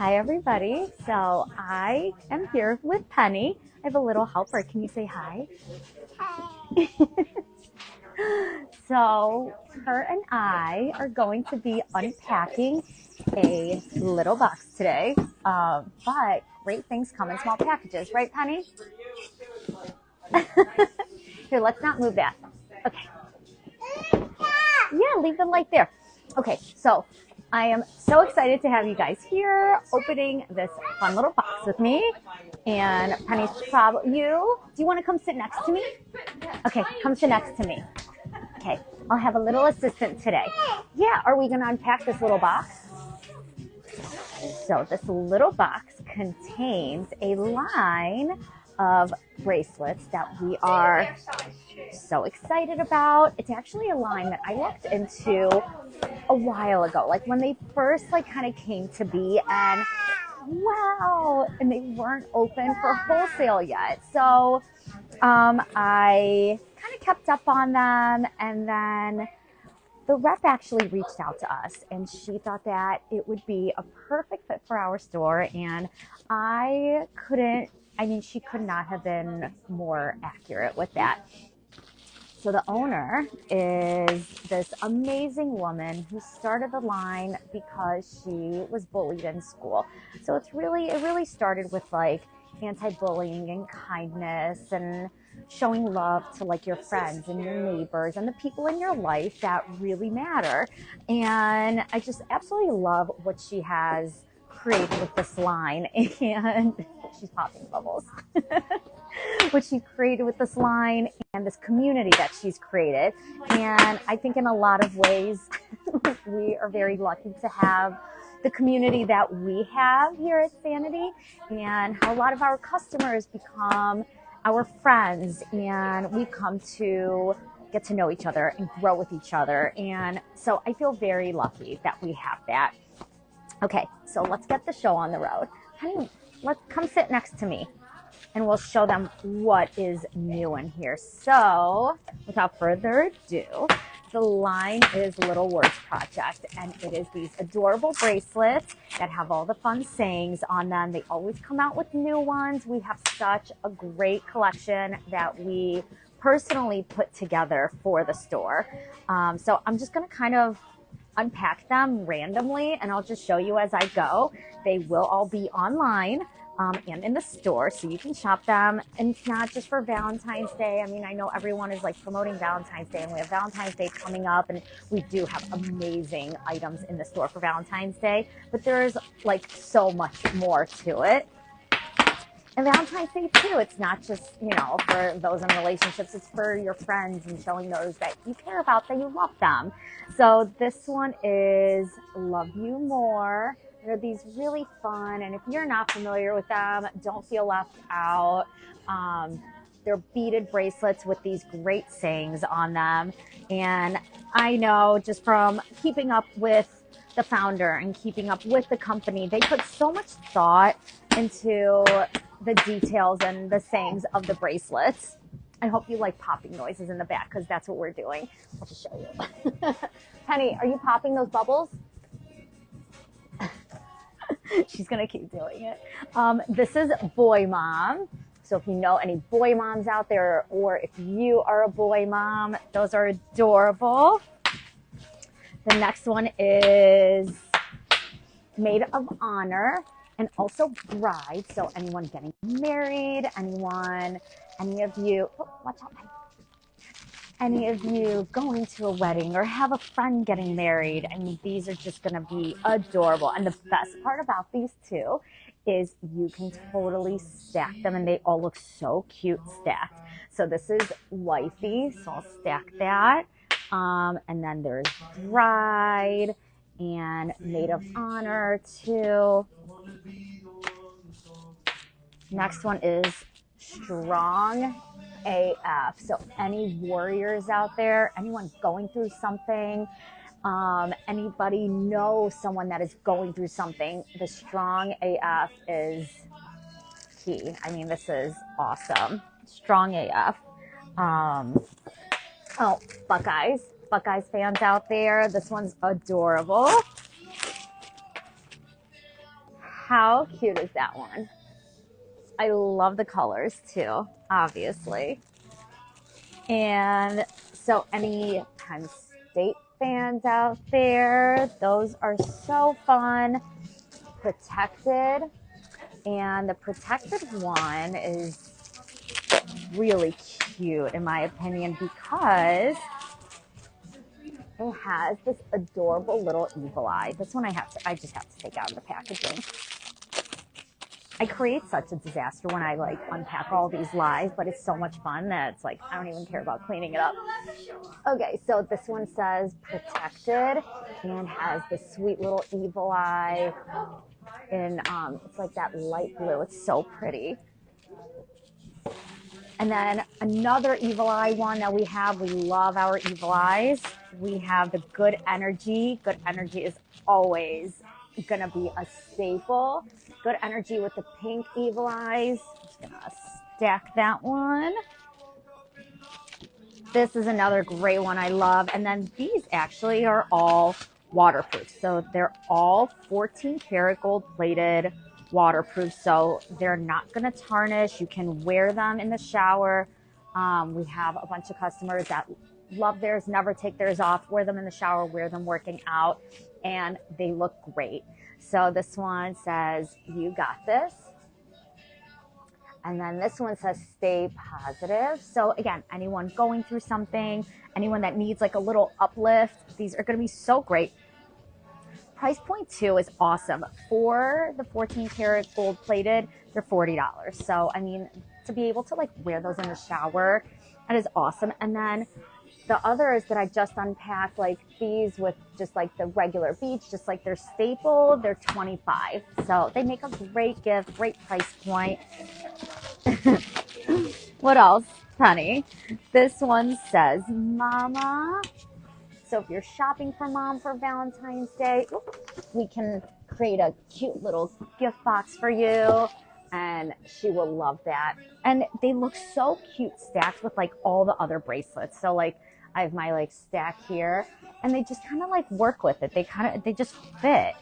Hi, everybody. So I am here with Penny. I have a little helper. Can you say hi? So her and I are going to be unpacking a little box today. But great things come in small packages, right, Penny? Here, let's not move that. Okay. Yeah, leave the light there. Okay, so I am so excited to have you guys here opening this fun little box with me. And Penny's probably you. Do you want to come sit next to me? Okay, come sit next to me. Okay, I'll have a little assistant today. Yeah, are we going to unpack this little box? So this little box contains a line of bracelets that we are so excited about. It's actually a line that I looked into a while ago, like when they first kind of came to be, and wow, and they weren't open for wholesale yet. So I kind of kept up on them, and then the rep actually reached out to us and she thought that it would be a perfect fit for our store. And she could not have been more accurate with that. So the owner is this amazing woman who started the line because she was bullied in school. So it really started with anti-bullying and kindness and showing love to your friends and your neighbors and the people in your life that really matter. And I just absolutely love what she has created with this line. And she's popping bubbles. What she created with this line and this community that she's created. And I think in a lot of ways, we are very lucky to have the community that we have here at Sanity, and how a lot of our customers become our friends, and we come to get to know each other and grow with each other. And so I feel very lucky that we have that. Okay, so let's get the show on the road. Honey, let's come sit next to me and we'll show them what is new in here. So without further ado, the line is Little Words Project, and it is these adorable bracelets that have all the fun sayings on them. They always come out with new ones. We have such a great collection that we personally put together for the store. So I'm just going to kind of unpack them randomly, and I'll just show you as I go. They will all be online and in the store, so you can shop them. And it's not just for Valentine's Day. I mean, I know everyone is promoting Valentine's Day, and we have Valentine's Day coming up, and we do have amazing items in the store for Valentine's Day, but there's so much more to it. And Valentine's Day too, it's not just, for those in relationships, it's for your friends and showing those that you care about, that you love them. So this one is Love You More. They're these really fun, and if you're not familiar with them, don't feel left out. They're beaded bracelets with these great sayings on them. And I know just from keeping up with the founder and keeping up with the company, they put so much thought into the details and the sayings of the bracelets. I hope you like popping noises in the back, because that's what we're doing. I'll just show you. Penny, are you popping those bubbles? She's going to keep doing it. This is Boy Mom. So if you know any boy moms out there, or if you are a boy mom, those are adorable. The next one is Maid of Honor, and also Bride. So anyone getting married, any of you, oh, watch out, Penny. Any of you going to a wedding or have a friend getting married, I mean, these are just going to be adorable. And the best part about these two is you can totally stack them, and they all look so cute stacked. So this is Wifey, so I'll stack that. And then there's Bride and Maid of Honor too. Next one is Strong AF. So any warriors out there, anyone going through something, anybody know someone that is going through something, the Strong AF is key. I mean, this is awesome. Strong AF. Oh, Buckeyes fans out there, this one's adorable. How cute is that one? I love the colors too, obviously. And so any Penn State fans out there, those are so fun. Protected. And the protected one is really cute in my opinion because it has this adorable little evil eye. This one I just have to take out of the packaging. I create such a disaster when I like unpack all these lies, but it's so much fun that it's like I don't even care about cleaning it up. Okay, so this one says protected and has this sweet little evil eye. And it's like that light blue. It's so pretty. And then another evil eye one that we have. We love our evil eyes. We have the good energy. Good energy is always gonna be a staple. Good energy with the pink evil eyes. I'm just gonna stack that one. This is another great one I love. And then these actually are all waterproof. So they're all 14 karat gold plated, waterproof. So they're not going to tarnish. You can wear them in the shower. We have a bunch of customers that love theirs, never take theirs off, wear them in the shower, wear them working out, and they look great. So this one says, "You got this." And then this one says, "Stay positive." So again, anyone going through something, anyone that needs like a little uplift, these are going to be so great. Price point too is awesome. For the 14 karat gold plated, they're $40. So, I mean, to be able to like wear those in the shower, that is awesome. And then the others that I just unpacked, like these with just like the regular beads, just like their staple, they're $25. So they make a great gift, great price point. What else, honey? This one says, "Mama." So if you're shopping for mom for Valentine's Day, we can create a cute little gift box for you, and she will love that. And they look so cute stacked with like all the other bracelets. So like I have my like stack here, and they just kind of like work with it. They just fit.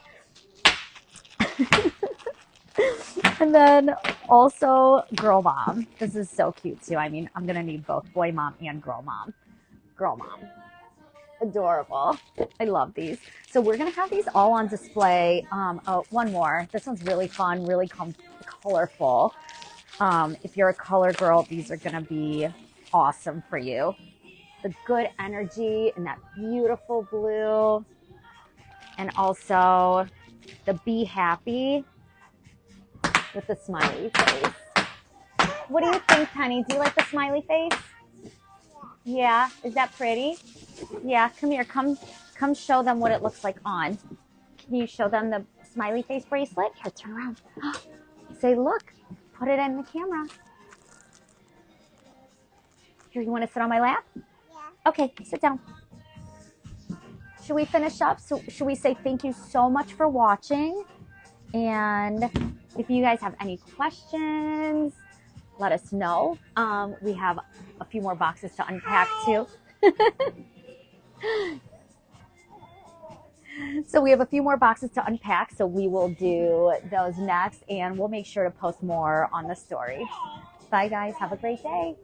And then also girl mom. This is so cute too. I mean, I'm going to need both boy mom and girl mom. Girl mom. Adorable. I love these. So we're going to have these all on display. Oh, one more. This one's really fun, really colorful. If you're a color girl, these are going to be awesome for you. The good energy and that beautiful blue. And also the be happy with the smiley face. What do you think, Penny? Do you like the smiley face? Yeah, is that pretty? Yeah, come here. Come show them what it looks like on. Can you show them the smiley face bracelet? Here, turn around. Say, look. Put it in the camera. Here, you want to sit on my lap? Yeah. Okay, sit down. Should we finish up? So should we say thank you so much for watching? And if you guys have any questions, let us know. We have a few more boxes to unpack too. So we have a few more boxes to unpack, so we will do those next, and we'll make sure to post more on the story. Bye guys, have a great day.